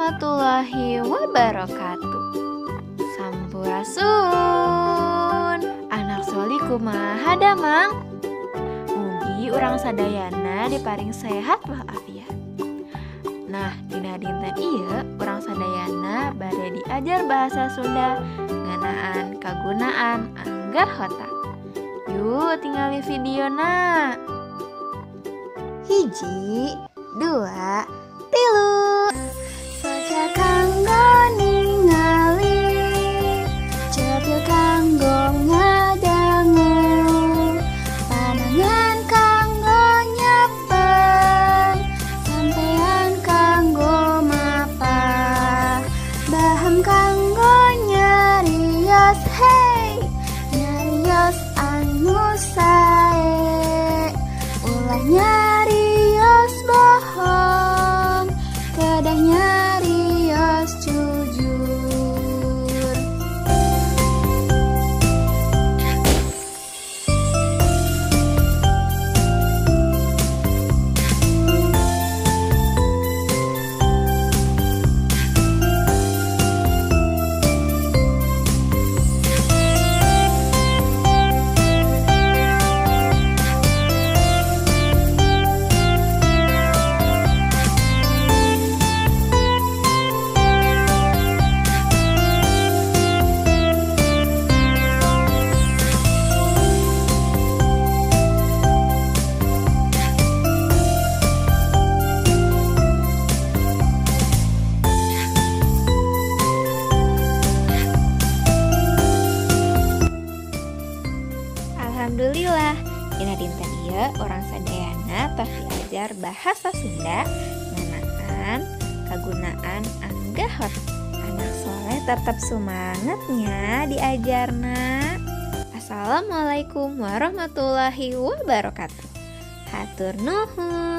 warahmatullahi wabarakatuh. Sampurasun, anak soli kumaha damang. Mugi urang sadayana diparing sehat walafiat. Nah, dina dinten ieu urang sadayana bade diajar bahasa Sunda ngeunaan kagunaan anggah hotak. Yuk tingali videona. 1, 2, 3. Soca kanggo ningali, cepil kanggo ngadangu, panangan kanggo nyepeng, sampean kanggo mapa, baham kanggo nyarios, hey, nyarios anu sae, ulah nyarios bohong, kedah nyarios jujur. Alhamdulillah, dina dinten ieu orang sadayana tos diajar bahasa Sunda ngeunaan kagunaan anggah hotak. Anak soleh tetap semangatnya diajarna. Assalamualaikum warahmatullahi wabarakatuh. Hatur nuhun.